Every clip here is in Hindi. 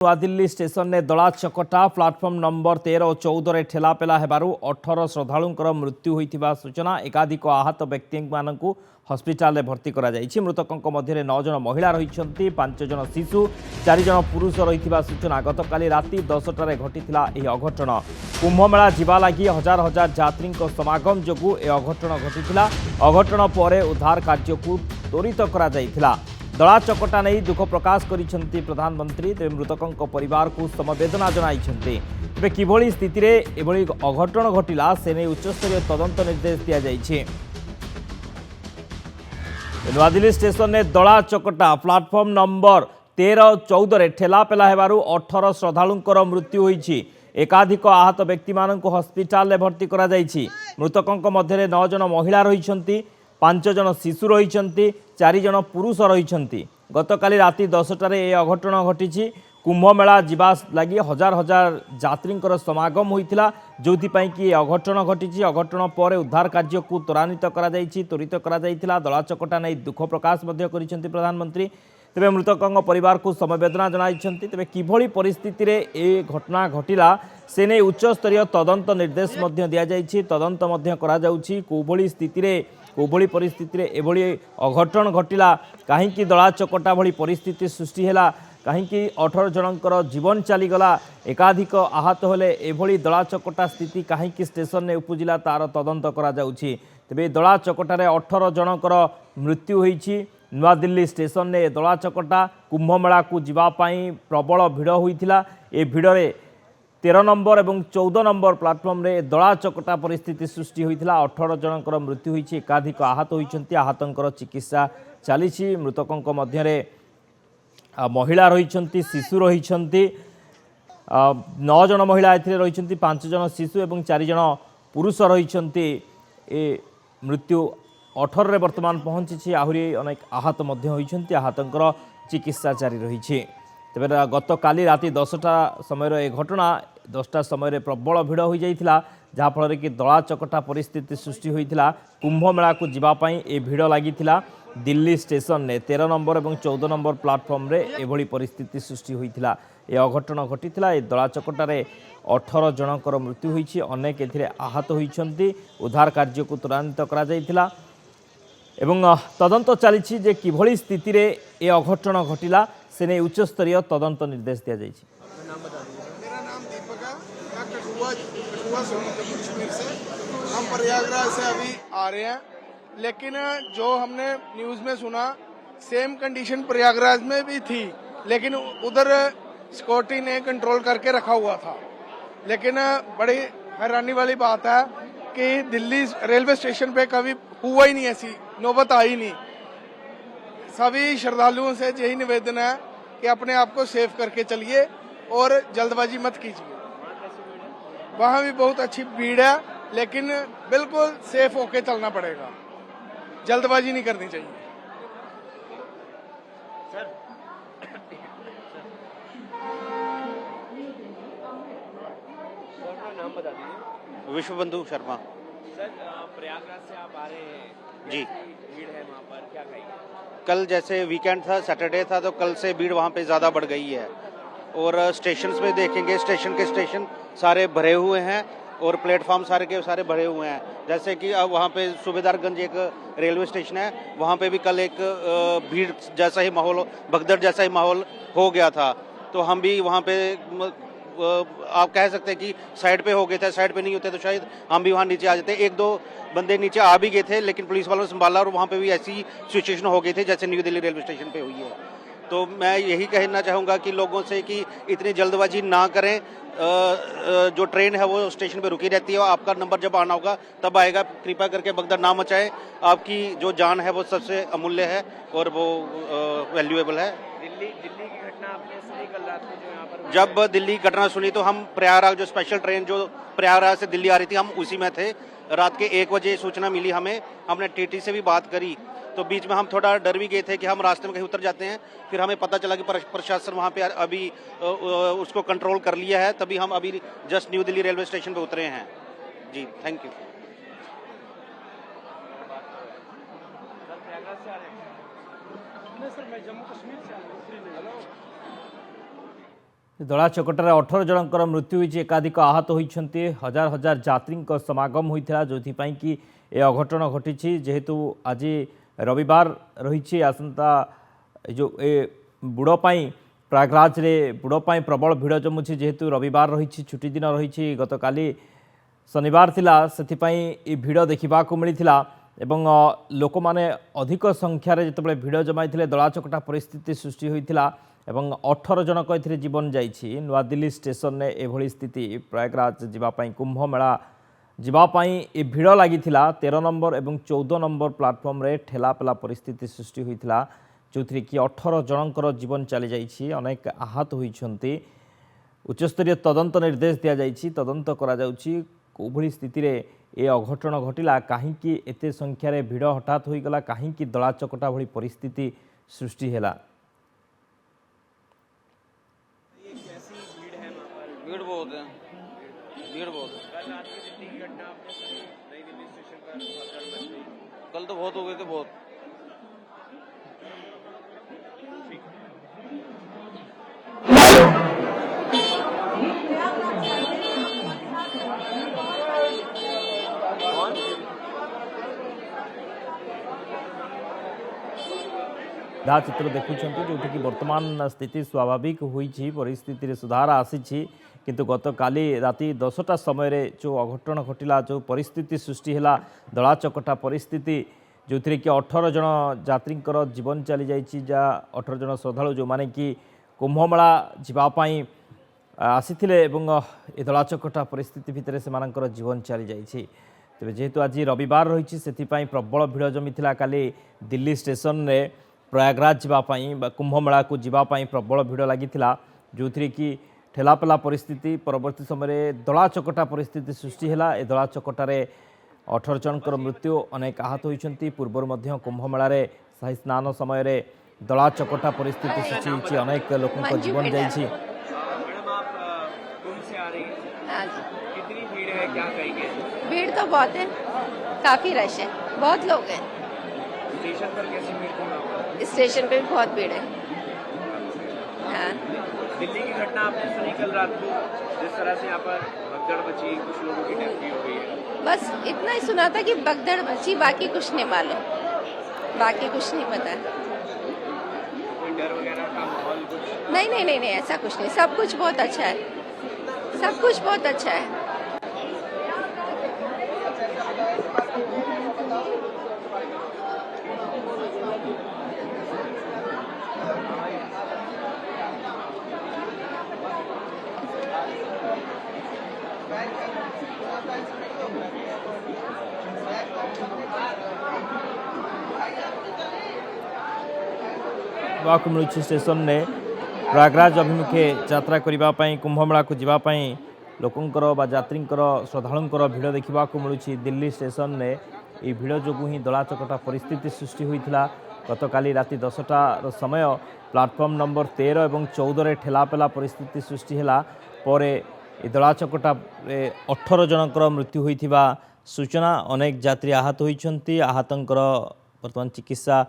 नूआदिल्ली स्टेशन ने दला चकटा प्लाटफर्म नंबर 13 और 14 रे ठेलापेला हेबारु 18 श्रद्धालुंकर मृत्यु होइथिबा सूचना। एकाधिक आहत व्यक्ति मानकु हॉस्पिटल में भर्ती करा जायछि। मृतकों मध्य 9 जन महिला रहिछन्ति, 5 जन शिशु, 4 जन पुरुष रहिथिबा सूचना। गतकाली राति 10टारे घटिथिला एही अघटन। कुंभमेला जिबा लागि हजार हजार यात्री समागम जोगु ए अघटन घटिथिला। अघटन परे उद्धार कार्यकु त्वरित करा जायथिला। दला चकटा नहीं दुख प्रकाश करिसेंति प्रधानमंत्री। तेज मृतकों परिवार को समवेदना जनाइछन्ति। तेज किभली स्थिति रे एभली अघटन घटिला से नहीं उच्चस्तरीय तदंत निर्देश दिया जाइछि। नूआदिल्ली स्टेशन ने दला चकटा प्लाटफर्म नंबर 13 14 रे ठेलापेला हेबारु 18 श्रद्धालुंकर मृत्यु होइछि। एकाधिक आहत व्यक्ति मानकु हॉस्पिटल में भर्ती करा जाइछि। मृतकों मध्य 9 जन महिला रहिछन्ति, 5 जन शिशु रहिछन्ति, 4 जन पुरुष रहिछन्ति। गतकाली राति 10टारे ए अघटन घटिछि। कुंभमेला जिबा लागि हजार हजार यात्रींकर समागम होइथिला, जोथिपाई कि अघटन घटिछि। अघटन पर उद्धार कार्य को त्वरान्वित करा जाइथिला। दला चकटा नै दुख प्रकाश मध्य करिसेंति प्रधानमंत्री। तेबे मृतकों परिवार को समवेदना जनाइछन्ति। तेबे किभली परिस्थिति रे ए घटना घटिला से नै उच्चस्तरीय तदंत निर्देश मध्य दिया जाइछि। तदंत मध्य करा जाउछि कोभली स्थिति रे कोभली परिस्थिति रे एभली अघटन घटिला, कहीं दला चकटा भली परिस्थिति सृष्टि हैला, कहीं 18 जनकर जीवन चलीगला, एकाधिक आहत होले एभली दला चकटा स्थिति कहीं स्टेशन ने उपजिला तार तदंत करा जाउछि। तेबे दला चकटारे 18 जनकर मृत्यु होइछि। नूआदिल्ली स्टेशन ने दला चकटा कुंभमेला को जीवा पाई प्रबल भिड़ होइथिला। ए भिड़रे 13 नंबर और 14 नंबर प्लाटफर्म रे दला चकटा परिस्थिति सृष्टि होइथिला। 18 जनकर मृत्यु होइछि, एकाधिक आहत होइछन्ति। आहतंकर चिकित्सा चलीछि। मृतकों मध्य महिला रहिछन्ति, शिशु रहिछन्ति। 9 जन महिला एथिरे रहिछन्ति, 5 जन शिशु और 4 जन पुरुष रहिछन्ति। ए मृत्यु 18 रे वर्तमान पहुंची। आहुरी अनेक आहत मध्य होइछन्ति। आहतंकर चिकित्सा जारी रहिछि। तेबे गतकाली राति 10टा समय ए घटना 10टा समय प्रबल भिड़ हो जाइथिला, जहाँफल कि दला चकटा परिस्थिति सृष्टि होइथिला। कुंभमेला को जीवापाई ए भिड़ लागिथिला। दिल्ली स्टेशन ने 13 नंबर और 14 नंबर प्लाटफर्म रे एभली परिस्थिति सृष्टि होइथिला। ए अघटन घटिथिला। ए दला चकटारे 18 जनकर मृत्यु होइछि, अनेक एथिरे आहत होइछन्ति। उद्धार कार्य को त्वरान्वित करा जाइथिला एवं तदंत चली जे किभली स्थिति रे ए अघटन घटिला से नहीं उच्चस्तरीय तदंत निर्देश दिया जाइछि। मेरा नाम दीपक है, मैं कठुआ कश्मीर से। हम प्रयागराज से अभी आ रहे हैं, लेकिन जो हमने न्यूज़ में सुना सेम कंडीशन प्रयागराज में भी थी, लेकिन उधर सिक्योरिटी ने कंट्रोल करके रखा हुआ था। लेकिन बड़ी हैरानी वाली बात है कि दिल्ली रेलवे स्टेशन पे कभी हुआ ही नहीं, ऐसी नौबत आई नहीं। सभी श्रद्धालुओं से यही निवेदन है कि अपने आप को सेफ करके चलिए और जल्दबाजी मत कीजिए। वहाँ भी बहुत अच्छी भीड़ है, लेकिन बिल्कुल सेफ होके चलना पड़ेगा, जल्दबाजी नहीं करनी चाहिए। विश्वबंधु शर्मा। सर, प्रयागराज से आप आ रहे हैं जी, भीड़ है वहाँ पर, क्या कहेंगे? कल जैसे वीकेंड था, सैटरडे था, तो कल से भीड़ वहाँ पे ज़्यादा बढ़ गई है। और स्टेशंस में देखेंगे, स्टेशन सारे भरे हुए हैं और प्लेटफॉर्म सारे के सारे भरे हुए हैं। जैसे कि अब वहाँ पे सूबेदारगंज एक रेलवे स्टेशन है, वहाँ पे भी कल एक भीड़ जैसा ही माहौल, भगदड़ जैसा ही माहौल हो गया था। तो हम भी वहाँ पे आप कह सकते हैं कि साइड पे हो गए थे। साइड पे नहीं होते तो शायद हम भी वहाँ नीचे आ जाते। 1-2 बंदे नीचे आ भी गए थे, लेकिन पुलिस वालों ने संभाला और वहाँ पे भी ऐसी सिचुएशन हो गई थी जैसे न्यू दिल्ली रेलवे स्टेशन पे हुई है। तो मैं यही कहना चाहूँगा कि लोगों से कि इतनी जल्दबाजी ना करें। जो ट्रेन है वो स्टेशन पे रुकी रहती है, आपका नंबर जब आना होगा तब आएगा। कृपया करके भगदड़ ना मचाएं। आपकी जो जान है वो सबसे अमूल्य है और वो वैल्यूएबल है। दिल्ली की घटना आपने सुनी कल रात को जो यहाँ पर? जब दिल्ली घटना सुनी तो हम प्रयागराज, जो स्पेशल ट्रेन जो प्रयागराज से दिल्ली आ रही थी, हम उसी में थे। रात के 1 बजे सूचना मिली हमें। हमने टीटी से भी बात करी, तो बीच में हम थोड़ा डर भी गए थे कि हम रास्ते में कहीं उतर जाते हैं। फिर हमें पता चला कि प्रशासन वहाँ पे अभी उसको कंट्रोल कर लिया है, तभी हम अभी just new Delhi railway station पे उतरे हैं। जी, थैंक यू। सर, मैं जम्मू कश्मीर से आ रहा हूँ। दला चकटार 18 जनकर मृत्यु होती एकाधिक आहत होती हजार हजार यात्री समागम होता जो कि ए अघटन घटी जेहेतु आज रविवार रही आसंता जो ए बुड़पाई प्रयागराज रे बुड़पाई प्रबल भिड़ जमुची जेहेतु रविवार रही छुट्टी दिन रही गत काली शनिवार थिला से भिड़ देखा मिलता एवं लोक मैंने अधिक संख्यार जिते भिड़ जमाई दला चकटा परिस्थिति सृष्टि होता एवं 18 जनक ए जीवन जाइछि। नुआदिल्ली स्टेशन ने एभली स्थिति प्रयागराज जीवापाई कुंभ मेला जीवापाई ए भिड़ लगी 13 नंबर एवं 14 नंबर प्लाटफर्म रे ठेलापेला परिस्थिति सृष्टि होता जो कि 18 जनकर जीवन चली जाइछि अनेक आहत होइछन्ति। उच्चस्तरीय तदंत निर्देश दिया जाइछि तदंत करा जाउछि कोभली स्थिति रे ए अघटन घटिला काहींकि एते संख्यार भिड़ हठात होइगला काहींकि दला चकटा भली परिस्थिति सृष्टि हैला। भीड़ बहुत है, भीड़ बहुत है। कल रात की जितनी घटना आपने सुनी नई दिल्ली स्टेशन पर भगदड़ मच गई। कल तो बहुत हो गए थे बहुत। चित्र देखुं जो कि वर्तमान स्थिति स्वाभाविक होइछि परिस्थिति रे सुधार आसी किंतु गत काली राति 10टा समय जो अघटन घटिला जो परिस्थिति सृष्टि हैला दला चकटा परिस्थिति जो कि 18 जन यात्री जीवन चली जाइछि जा 18 जन श्रद्धालु जो माने कि कुंभमेला जीवापाई आसीथिले एवं ए दला चकटा परिस्थिति भितर से जीवन चली जाइछि। तेबे जेहेतु आज रविवार रही से प्रबल भिड़ जमी काली दिल्ली स्टेशन रे प्रयागराज जीवापाई कुंभमेला को जीवापाई प्रबल भिड़ लगी जो कि ठेलापेला परिस्थिति परवर्ती समय दला चकटा परिस्थिति सृष्टि हैला। ए दला चकटार 18 जनकर मृत्यु अनेक आहत होइछन्ति। पूर्वर मध्य कुंभमेला शाही स्नान समय दला चकटा परिस्थिति सृष्टि होइछि अनेक लोकंक जीवन जाइछि। मैडम आप कुंभ से आ रही हैं, हाँ जी, कितनी भीड़ है क्या कहेंगे? भीड़ तो बहुत है, काफी रश है, बहुत लोग हैं। स्टेशन पर कैसी भीड़ थी वहाँ पर? स्टेशन पे भी बहुत भीड़ है। हाँ, दिल्ली की घटना आपने सुनी कल रात को, जिस तरह से यहाँ पर भगदड़ मची, कुछ लोगों की डेथ भी हो गई है। बस इतना ही सुना था कि भगदड़ मची, बाकी कुछ नहीं मालूम, बाकी कुछ नहीं पता। कोई डर वगैरह का माहौल कुछ? नहीं नहीं नहीं नहीं, ऐसा कुछ नहीं, सब कुछ बहुत अच्छा है, सब कुछ बहुत अच्छा है। मिलूँ स्टेशन ने प्रयागराज अभिमुखे यात्रा करने कुंभमेला को जीवापाई लोकंकर बा यात्रींकर श्रद्धालुंकर भिड़ देखा मिलूँ दिल्ली स्टेशन ने ये भिड़ जो ही दला चकटा परिस्थिति सृष्टि होता। गत काली राति 10टार समय प्लाटफर्म नंबर 13 और 14 ठेलापेला परिस्थिति सृष्टि हैला पर ए दला चकटा 18 जनकर मृत्यु होइथिबा सूचना अनेक यात्री आहत होइछन्ति। आहतंकर वर्तमान चिकित्सा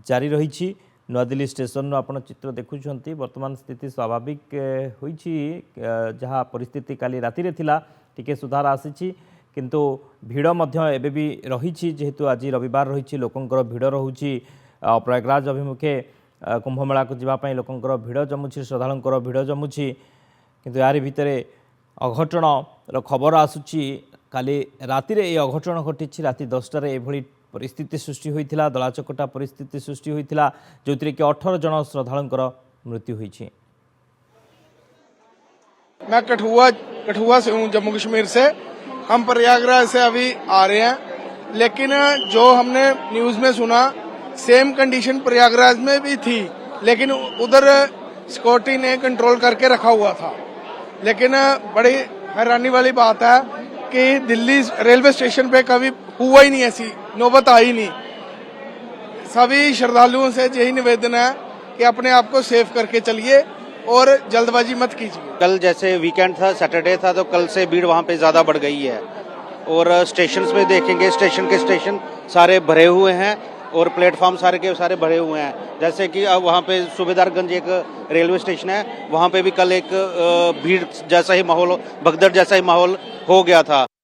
जारी रही। नुआदिल्ली स्टेशन आपण चित्र देखुंट वर्तमान स्थिति स्वाभाविक होइछि जहाँ परिस्थिति काली राति रे थिला टिके सुधार आसी किंतु भिड़ मध्य एबे भी रही जेहेतु आज रविवार रही लोकंकर भिड़ रोची प्रयागराज अभिमुखे कुंभमेला को जीवापाई लोकंकर भिड़ जमुची श्रद्धालुंकर भिड़ जमुची किंतु यार भितर अघटन खबर आसुची काली राति रे अघटन घटी राति 10टार एभली परिस्थिति सृष्टि होता दला चकटा परिस्थिति सृष्टि होता जो कि 18 जन श्रद्धालुंकर मृत्यु हुई। मैं कठुआ से हूँ, जम्मू कश्मीर से। हम प्रयागराज से अभी आ रहे हैं, लेकिन जो हमने न्यूज में सुना सेम कंडीशन प्रयागराज में भी थी, लेकिन उधर सिक्योरिटी ने कंट्रोल करके रखा हुआ था। लेकिन बड़ी हैरानी वाली बात है कि दिल्ली रेलवे स्टेशन पे कभी हुआ ही नहीं, ऐसी नौबत आई नहीं। सभी श्रद्धालुओं से यही निवेदन है कि अपने आप को सेफ करके चलिए और जल्दबाजी मत कीजिए। कल जैसे वीकेंड था, सैटरडे था, तो कल से भीड़ वहाँ पे ज़्यादा बढ़ गई है और स्टेशन में देखेंगे स्टेशन के स्टेशन सारे भरे हुए हैं और प्लेटफॉर्म सारे के सारे भरे हुए हैं। जैसे कि अब वहाँ पे सूबेदारगंज एक रेलवे स्टेशन है, वहाँ पे भी कल एक भीड़ जैसा ही माहौल, भगदड़ जैसा ही माहौल हो गया था।